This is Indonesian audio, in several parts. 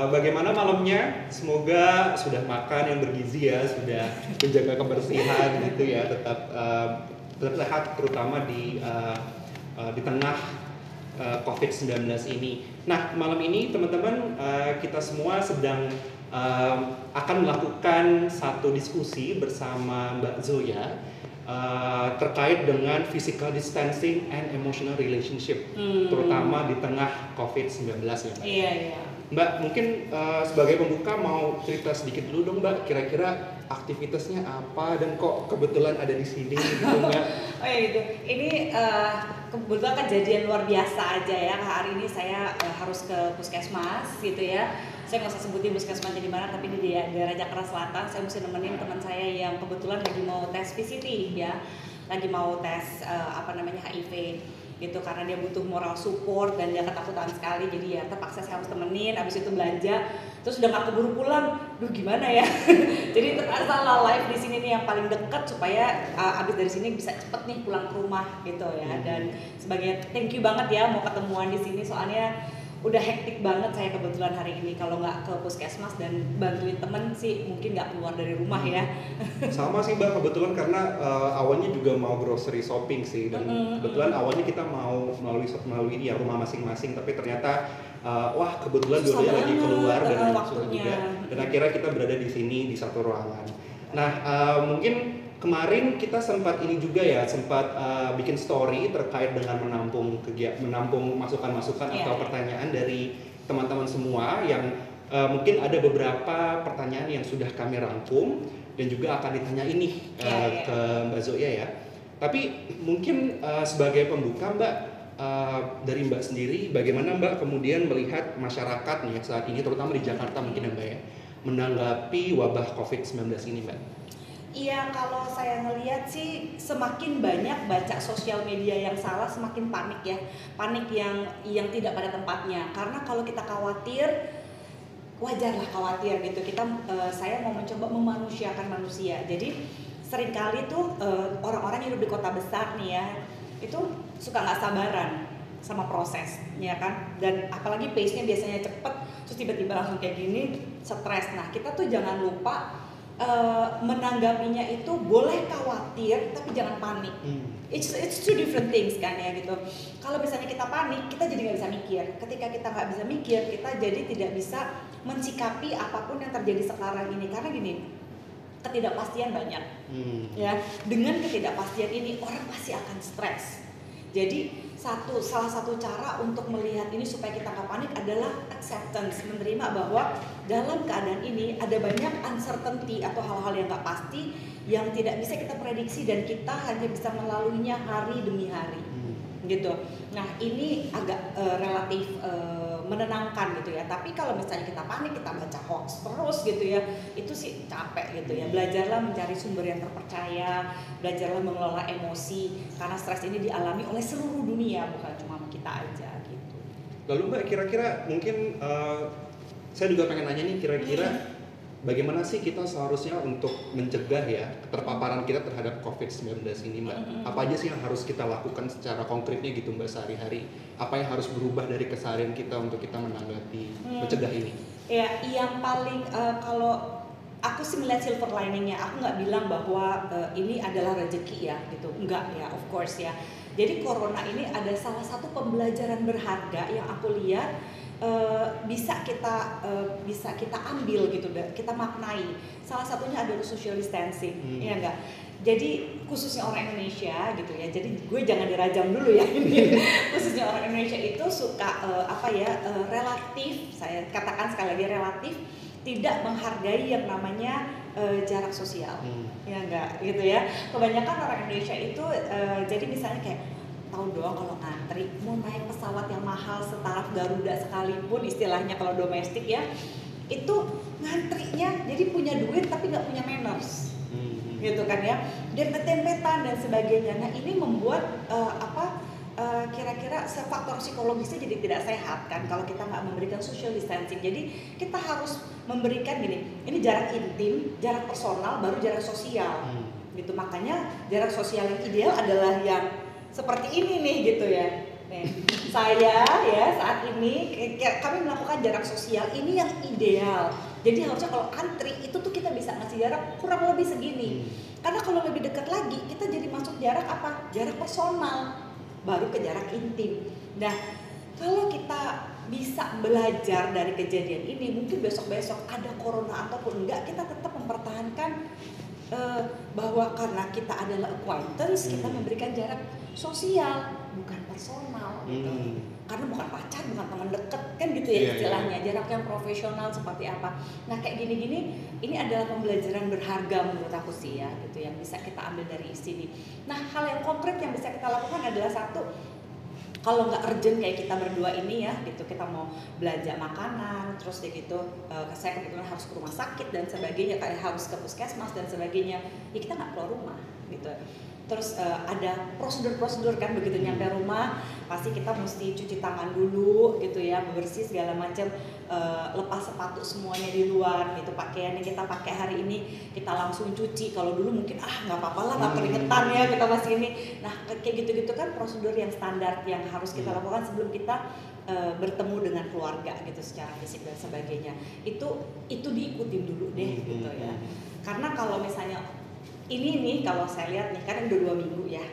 Bagaimana malamnya? Semoga sudah makan yang bergizi ya, sudah menjaga kebersihan gitu ya, tetap sehat terutama di tengah COVID-19 ini. Nah, malam ini teman-teman kita semua sedang akan melakukan satu diskusi bersama Mbak Zoya terkait dengan physical distancing and emotional relationship, terutama di tengah COVID-19 ya Mbak. Iya, iya. Mbak, mungkin sebagai pembuka mau cerita sedikit dulu dong Mbak, kira-kira aktivitasnya apa dan kok kebetulan ada di sini gitu Mbak? Oh ya gitu, ini kebetulan kejadian luar biasa aja ya. Hari ini saya harus ke puskesmas gitu ya. Saya nggak usah sebutin puskesmasnya di mana, tapi di daerah Jakarta Selatan. Saya mesti nemenin teman saya yang kebetulan lagi mau tes VCT ya, lagi mau tes HIV gitu, karena dia butuh moral support dan dia ketakutan sekali, jadi ya terpaksa saya harus temenin. Abis itu belanja, terus udah gak keburu pulang, duh gimana ya. Jadi terpaksa lah live di sini nih yang paling dekat supaya abis dari sini bisa cepet nih pulang ke rumah gitu ya. Dan sebagai thank you banget ya mau ketemuan di sini, soalnya udah hektik banget saya kebetulan hari ini. Kalau nggak ke puskesmas dan bantuin temen sih mungkin nggak keluar dari rumah ya. Sama sih Mbak, kebetulan karena awalnya juga mau grocery shopping sih, dan kebetulan awalnya kita mau melalui ya rumah masing-masing, tapi ternyata wah kebetulan dua-duanya lagi keluar dan susah juga, dan akhirnya kita berada di sini di satu ruangan. Nah mungkin kemarin kita sempat ini juga ya, sempat bikin story terkait dengan menampung masukan-masukan atau pertanyaan dari teman-teman semua yang mungkin ada beberapa pertanyaan yang sudah kami rangkum dan juga akan ditanya ini ke Mbak Zoya ya. Tapi mungkin sebagai pembuka Mbak, dari Mbak sendiri, bagaimana Mbak kemudian melihat masyarakat nih saat ini, terutama di Jakarta mungkin ya Mbak ya, menanggapi wabah COVID-19 ini Mbak? Iya, kalau saya ngelihat sih semakin banyak baca sosial media yang salah, semakin panik ya. Panik yang tidak pada tempatnya. Karena kalau kita khawatir, wajarlah khawatir gitu. Saya mau mencoba memanusiakan manusia. Jadi seringkali tuh orang-orang yang hidup di kota besar nih ya, itu suka nggak sabaran sama proses, ya kan? Dan apalagi pace-nya biasanya cepet, terus tiba-tiba langsung kayak gini, stres. Nah, kita tuh jangan lupa menanggapinya itu boleh khawatir tapi jangan panik. It's two different things kan ya gitu. Kalau misalnya kita panik, kita jadi nggak bisa mikir. Ketika kita nggak bisa mikir, kita jadi tidak bisa mensikapi apapun yang terjadi sekarang ini. Karena gini, ketidakpastian banyak. Ya, dengan ketidakpastian ini orang pasti akan stres. Jadi salah satu cara untuk melihat ini supaya kita nggak panik adalah acceptance, menerima bahwa dalam keadaan ini ada banyak uncertainty atau hal-hal yang nggak pasti yang tidak bisa kita prediksi dan kita hanya bisa melaluinya hari demi hari, gitu. Nah ini agak relatif menenangkan gitu ya. Tapi kalau misalnya kita panik, kita baca hoax terus gitu ya, itu sih capek gitu ya. Belajarlah mencari sumber yang terpercaya, belajarlah mengelola emosi, karena stres ini dialami oleh seluruh dunia, bukan cuma kita aja gitu. Lalu Mbak, kira-kira mungkin saya juga pengen nanya nih, kira-kira bagaimana sih kita seharusnya untuk mencegah ya keterpaparan kita terhadap COVID-19 ini Mbak? Apa aja sih yang harus kita lakukan secara konkretnya gitu Mbak sehari-hari? Apa yang harus berubah dari keseharian kita untuk kita menanggapi mencegah ini? Ya, yang paling kalau aku sih melihat silver liningnya, aku nggak bilang bahwa ini adalah rezeki ya gitu, enggak ya, of course ya. Jadi corona ini ada salah satu pembelajaran berharga yang aku lihat bisa kita ambil gitu, kita maknai. Salah satunya adalah social distancing, ya enggak. Jadi khususnya orang Indonesia gitu ya. Jadi gue jangan dirajam dulu ya ini. Khususnya orang Indonesia itu suka relatif, saya katakan sekali lagi relatif, tidak menghargai yang namanya jarak sosial, ya enggak gitu ya. Kebanyakan orang Indonesia itu jadi misalnya kayak tahu doang kalau ngantri mau naik pesawat yang mahal setaraf Garuda sekalipun, istilahnya kalau domestik ya, itu ngantrinya jadi punya duit tapi nggak punya manners, gitu kan ya, dempet-dempetan dan sebagainya. Nah ini membuat kira-kira faktor psikologisnya jadi tidak sehat kan kalau kita nggak memberikan social distancing. Jadi kita harus memberikan gini, ini jarak intim, jarak personal, baru jarak sosial, gitu. Makanya jarak sosial yang ideal adalah yang seperti ini nih gitu ya Saya ya saat ini kami melakukan jarak sosial ini yang ideal. Jadi harusnya kalau antri itu tuh kita bisa ngasih jarak kurang lebih segini. Karena kalau lebih dekat lagi kita jadi masuk jarak apa? Jarak personal, baru ke jarak intim. Nah, kalau kita bisa belajar dari kejadian ini, mungkin besok-besok ada corona ataupun enggak, kita tetap mempertahankan bahwa karena kita adalah acquaintance, kita memberikan jarak sosial, bukan personal gitu. Karena bukan pacar, bukan teman dekat kan gitu ya istilahnya. Jarak yang profesional seperti apa. Nah kayak gini-gini, ini adalah pembelajaran berharga menurut aku sih ya gitu, yang bisa kita ambil dari sini. Nah hal yang konkret yang bisa kita lakukan adalah satu, kalau nggak urgent kayak kita berdua ini ya gitu, kita mau belanja makanan terus kayak gitu, saya kebetulan harus ke rumah sakit dan sebagainya, kayak harus ke puskesmas dan sebagainya, ya kita nggak keluar rumah gitu. Terus ada prosedur-prosedur kan, begitu nyampe rumah pasti kita mesti cuci tangan dulu gitu ya, bersih segala macam, lepas sepatu semuanya di luar gitu, pakaian yang kita pakai hari ini kita langsung cuci. Kalau dulu mungkin nggak apa-apa lah, nggak keringetan ya kita masih ini. Nah kayak gitu-gitu kan prosedur yang standar yang harus kita lakukan sebelum kita bertemu dengan keluarga gitu secara fisik dan sebagainya. Itu diikutin dulu deh gitu ya. Karena kalau misalnya ini nih, kalau saya lihat nih kan udah 2 minggu ya.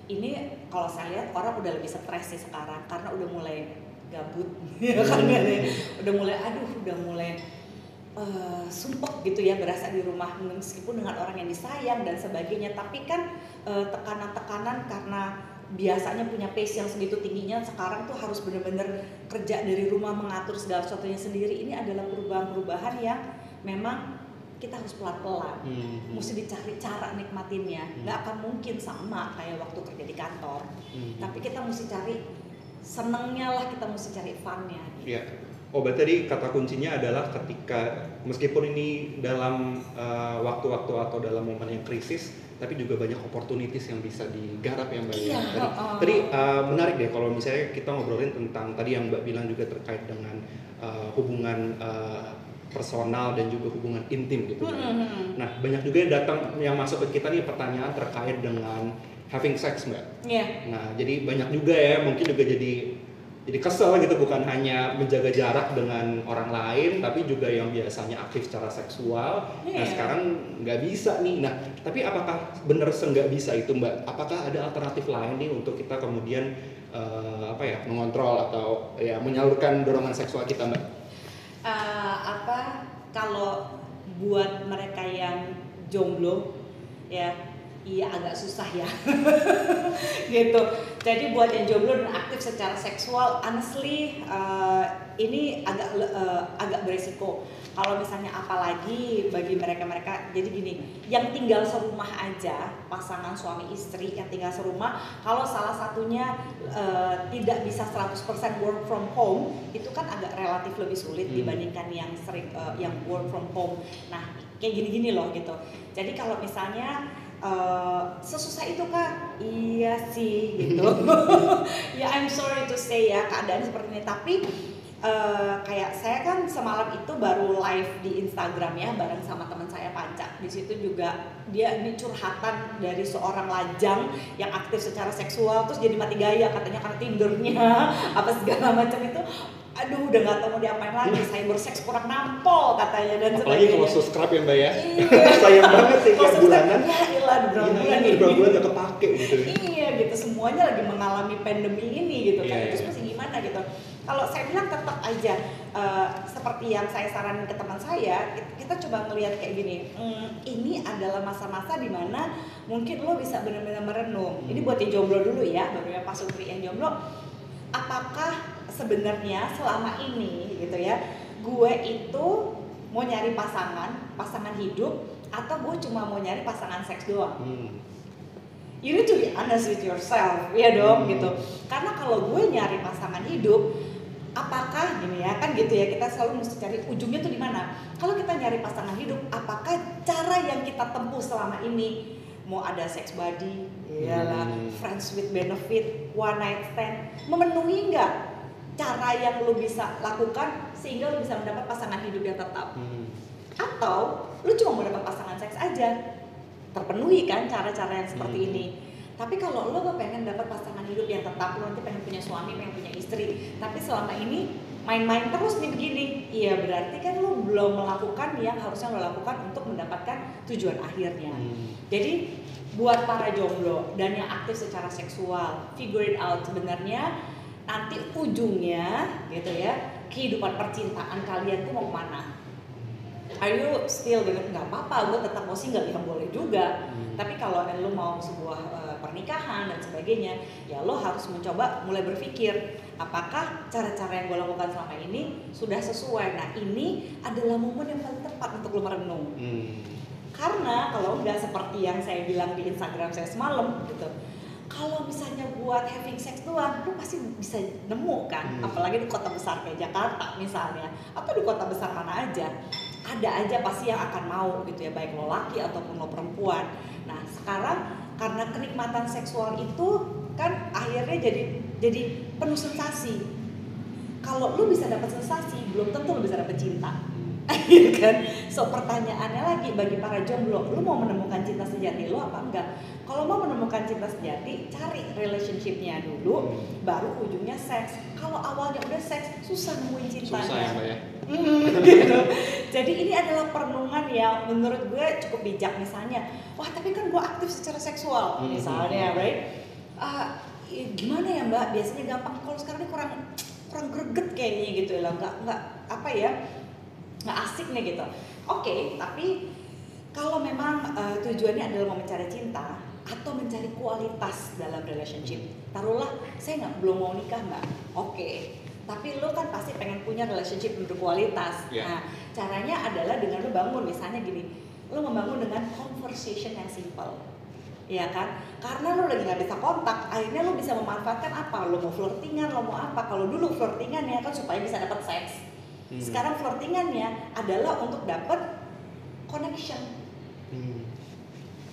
Ini kalau saya lihat orang udah lebih stres sih sekarang karena udah mulai gabut, udah mulai sumpek gitu ya, berasa di rumah meskipun dengan orang yang disayang dan sebagainya. Tapi kan tekanan-tekanan karena biasanya punya pace yang segitu tingginya, sekarang tuh harus benar-benar kerja dari rumah, mengatur segala sesuatunya sendiri. Ini adalah perubahan-perubahan yang memang kita harus pelan-pelan, mesti dicari cara nikmatinnya. Nggak akan mungkin sama kayak waktu kerja di kantor, tapi kita mesti cari senengnya lah, kita mesti cari funnya gitu. Iya. Oh berarti tadi kata kuncinya adalah ketika meskipun ini dalam waktu-waktu atau dalam momen yang krisis, tapi juga banyak opportunities yang bisa digarap ya Mbak. Iya, Tadi menarik deh kalau misalnya kita ngobrolin tentang tadi yang Mbak bilang juga terkait dengan hubungan personal dan juga hubungan intim gitu. Nah banyak juga yang datang, yang masuk ke kita nih pertanyaan terkait dengan having sex Mbak. Nah jadi banyak juga ya, mungkin juga jadi kesel gitu, bukan hanya menjaga jarak dengan orang lain, tapi juga yang biasanya aktif secara seksual. Nah sekarang nggak bisa nih. Nah tapi apakah benar nggak bisa itu Mbak? Apakah ada alternatif lain nih untuk kita kemudian mengontrol atau ya menyalurkan dorongan seksual kita Mbak? Kalau buat mereka yang jomblo ya, iya agak susah ya gitu. Jadi buat yang jomblo dan aktif secara seksual, honestly ini agak beresiko. Kalau misalnya apalagi bagi mereka-mereka, jadi gini, yang tinggal serumah aja, pasangan suami istri yang tinggal serumah, kalau salah satunya tidak bisa 100% work from home, itu kan agak relatif lebih sulit dibandingkan yang sering yang work from home. Nah, kayak gini-gini loh gitu. Jadi kalau misalnya sesusah itu Kak? Iya sih gitu. Ya I'm sorry to say ya keadaan seperti ini, tapi kayak saya kan semalam itu baru live di Instagram ya bareng sama teman saya Panca. Di situ juga dia ini curhatan dari seorang lajang yang aktif secara seksual terus jadi mati gaya katanya karena Tindernya apa segala macam itu. Aduh udah nggak tahu mau diapain lagi, cyber sex kurang nampol katanya dan sebagainya. Apalagi kalau subscribe ya Mbak ya. Sayang banget sih kayak bulanan. Ya ilah berbulan gak kepake gitu. Iya gitu, semuanya lagi mengalami pandemi ini gitu kan. Terus mesti gimana gitu. Kalau saya bilang tetap aja seperti yang saya saranin ke teman saya, kita coba ngelihat kayak gini. Ini adalah masa-masa dimana mungkin lo bisa benar-benar merenung. Ini buat yang jomblo dulu ya, baru ya Pak Sutri yang jomblo. Apakah sebenarnya selama ini gitu ya, gue itu mau nyari pasangan hidup atau gue cuma mau nyari pasangan seks doang? You need to be honest with yourself, ya dong gitu. Karena kalau gue nyari pasangan hidup, apakah gini ya kan gitu ya, kita selalu mesti cari ujungnya tuh di mana. Kalau kita nyari pasangan hidup, apakah cara yang kita tempuh selama ini mau ada sex buddy, iyalah, friends with benefit, one night stand, memenuhi nggak cara yang lo bisa lakukan sehingga lo bisa mendapat pasangan hidup yang tetap? Atau lo cuma mau dapat pasangan seks aja? Terpenuhi kan cara-cara yang seperti ini. Tapi kalau lo gak pengen dapat pasangan hidup yang tetap, lo nanti pengen punya suami, pengen punya istri, tapi selama ini main-main terus nih begini, iya berarti kan lo belum melakukan yang harusnya lo lakukan untuk mendapatkan tujuan akhirnya. Jadi buat para jomblo dan yang aktif secara seksual, figure it out sebenarnya nanti ujungnya gitu ya, kehidupan percintaan kalian tuh mau kemana? Are you still gitu? Nggak apa-apa, gue tetap mau single, ya boleh juga. Tapi kalau lo mau sebuah pernikahan dan sebagainya, ya lo harus mencoba mulai berpikir apakah cara-cara yang gue lakukan selama ini sudah sesuai. Nah ini adalah momen yang paling tepat untuk lo merenung. Karena kalau nggak seperti yang saya bilang di Instagram saya semalam gitu, kalau misalnya buat having sex doang, lu pasti bisa nemu kan, apalagi di kota besar kayak Jakarta misalnya, atau di kota besar mana aja, ada aja pasti yang akan mau gitu ya, baik lo laki ataupun lo perempuan. Nah sekarang karena kenikmatan seksual itu kan akhirnya jadi penuh sensasi. Kalau lu bisa dapat sensasi, belum tentu lu bisa dapat cinta. Gitu kan? So pertanyaannya lagi bagi para jomblo, lu mau menemukan cinta sejati lu apa enggak? Kalau mau menemukan cinta sejati, cari relationship-nya dulu, baru ujungnya seks. Kalau awalnya udah seks, susah nemuin cintanya. Susah ya Mbak ya? Gitu. Jadi ini adalah perenungan yang menurut gue cukup bijak. Misalnya, wah tapi kan gue aktif secara seksual misalnya, right? Gimana ya Mbak? Biasanya gampang. Kalau sekarang ini kurang greget kayaknya gitu ya, nggak apa ya? Nggak asik nih gitu. Oke, tapi kalau memang tujuannya adalah mau mencari cinta atau mencari kualitas dalam relationship, taruhlah saya belum mau nikah Mbak. Oke, tapi lo kan pasti pengen punya relationship yang berkualitas. Nah, caranya adalah dengan lo bangun misalnya gini, lo membangun dengan conversation yang simple. Ya kan? Karena lo lagi nggak bisa kontak, akhirnya lo bisa memanfaatkan apa? Lo mau flirtingan, lo mau apa? Kalau dulu flirtingannya kan supaya bisa dapat seks. Sekarang flirtingannya adalah untuk dapat connection.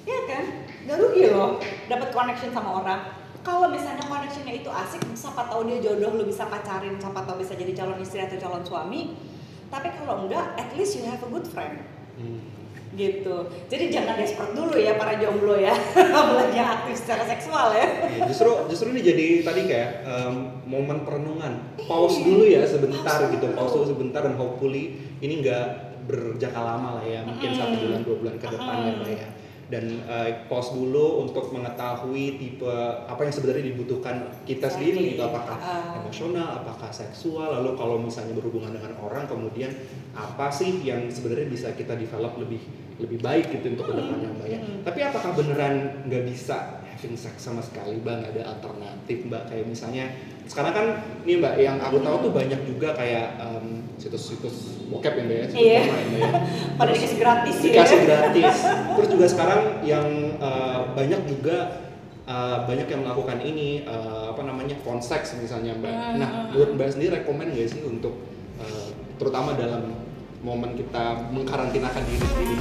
Ya kan? Gak rugi loh dapat connection sama orang. Kalau misalnya connectionnya itu asik, siapa tahu dia jodoh, lo bisa pacarin, siapa tahu bisa jadi calon istri atau calon suami. Tapi kalau enggak, at least you have a good friend. Gitu. Jadi jangan desperate dulu ya para jomblo ya, apalagi yang aktif secara seksual ya. Justru ini jadi tadi kayak momen perenungan. Pause dulu ya sebentar gitu, pause dulu sebentar dan hopefully ini nggak berjangka lama lah ya, mungkin 1 bulan 2 bulan ke depan ya Mbak ya. Dan pause dulu untuk mengetahui tipe apa yang sebenarnya dibutuhkan kita sendiri gitu, apakah emosional, apakah seksual, lalu kalau misalnya berhubungan dengan orang kemudian apa sih yang sebenarnya bisa kita develop lebih baik gitu untuk kedepannya Mbak ya. Tapi apakah beneran nggak bisa having sex sama sekali Mbak, nggak ada alternatif Mbak, kayak misalnya sekarang kan nih Mbak yang aku tahu tuh banyak juga kayak situs-situs bokep ya Mbak ya, Iya. Mbak ya. Pada dikasih gratis ya. Dikasih gratis. Terus juga sekarang yang banyak juga banyak yang melakukan ini apa namanya phone sex misalnya Mbak. Nah, buat Mbak sendiri rekomen nggak sih untuk terutama dalam momen kita mengkarantinakan diri sendiri?